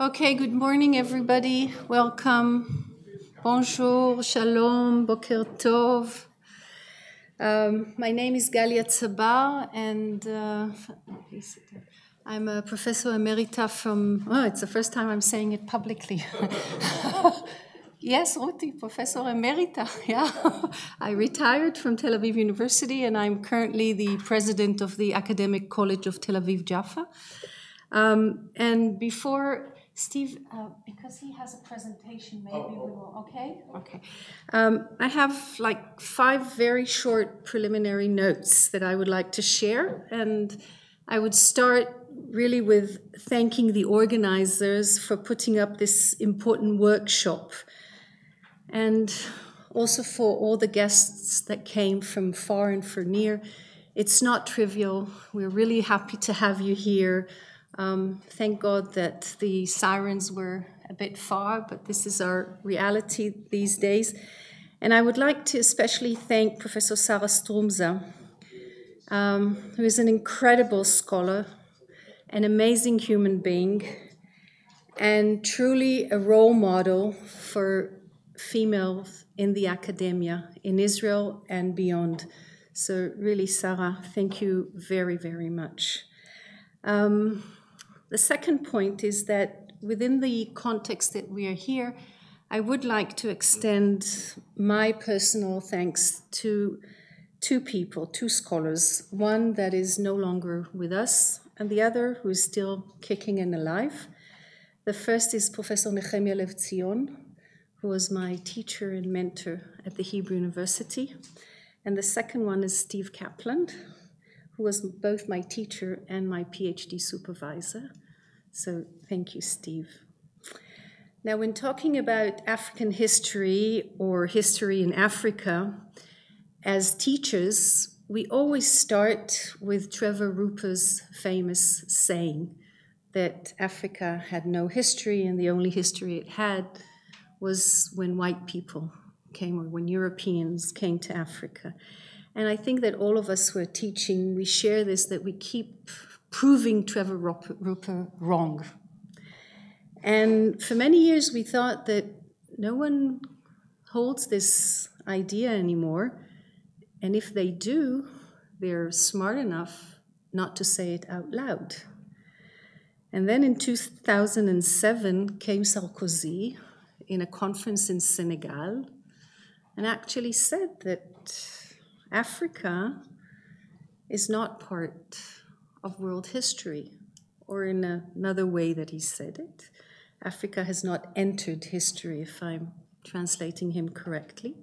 Okay, good morning, everybody. Welcome. Bonjour, shalom, boker tov. My name is Galia Sabar, and I'm a professor emerita from, it's the first time I'm saying it publicly. Yes, Ruti, professor emerita, yeah. I retired from Tel Aviv University, and I'm currently the president of the Academic College of Tel Aviv-Yaffo. And before Steve, because he has a presentation, maybe we will, okay? Okay. I have like 5 very short preliminary notes that I would like to share, and I would start really with thanking the organizers for putting up this important workshop, and also for all the guests that came from far and from near. It's not trivial. We're really happy to have you here. Thank God that the sirens were a bit far, but this is our reality these days. And I would like to especially thank Professor Sarah Stroumsa, who is an incredible scholar, an amazing human being, and truly a role model for females in the academia in Israel and beyond. So really, Sarah, thank you very, very much. The second point is that within the context that we are here, I would like to extend my personal thanks to 2 people, 2 scholars, one that is no longer with us, and the other who is still kicking and alive. The first is Professor Nehemiah Lev Zion, who was my teacher and mentor at the Hebrew University. And the second one is Steve Kaplan, who was both my teacher and my PhD supervisor. So thank you, Steve. Now, when talking about African history or history in Africa, as teachers, we always start with Trevor Ruper's famous saying that Africa had no history, and the only history it had was when white people came, or when Europeans came to Africa. And I think that all of us who are teaching, we share this, that we keep proving Trevor Ruper wrong. And for many years we thought that no one holds this idea anymore, and if they do, they're smart enough not to say it out loud. And then in 2007 came Sarkozy in a conference in Senegal and actually said that Africa is not part of world history, or in another way that he said it, Africa has not entered history, if I'm translating him correctly.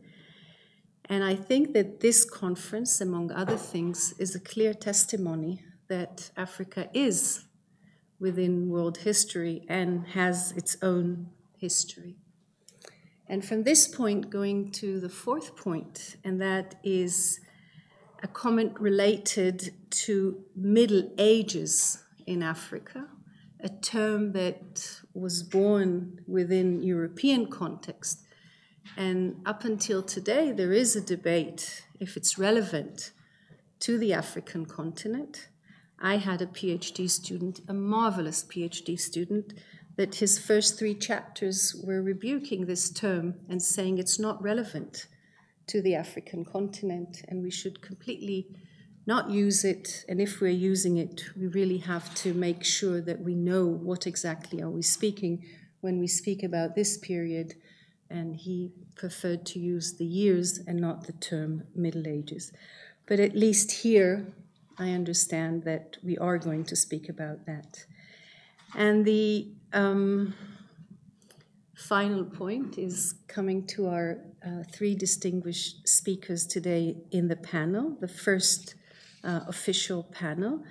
And I think that this conference, among other things, is a clear testimony that Africa is within world history and has its own history. And from this point, going to the 4th point, and that is a comment related to Middle Ages in Africa, a term that was born within European context. And up until today, there is a debate if it's relevant to the African continent. I had a PhD student, a marvelous PhD student, that his first 3 chapters were rebuking this term and saying it's not relevant to the African continent, and we should completely not use it. And if we're using it, we really have to make sure that we know what exactly are we speaking when we speak about this period. And he preferred to use the years and not the term Middle Ages. But at least here, I understand that we are going to speak about that. And the final point is coming to our 3 distinguished speakers today in the panel, the first official panel,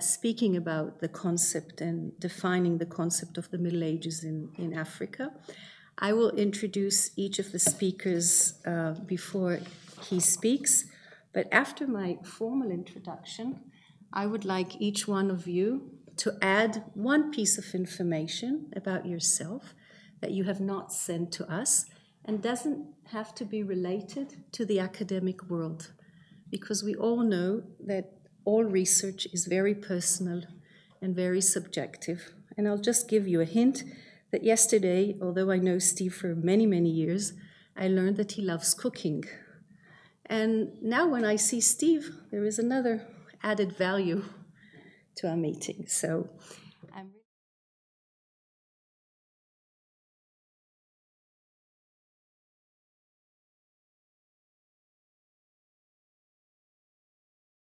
speaking about the concept and defining the concept of the Middle Ages in Africa. I will introduce each of the speakers before he speaks, but after my formal introduction, I would like each one of you to add 1 piece of information about yourself that you have not sent to us, and doesn't have to be related to the academic world, because we all know that all research is very personal and very subjective, And I'll just give you a hint that yesterday, although I know Steve for many, many years, I learned that he loves cooking. And now when I see Steve, there is another added value to our meeting. So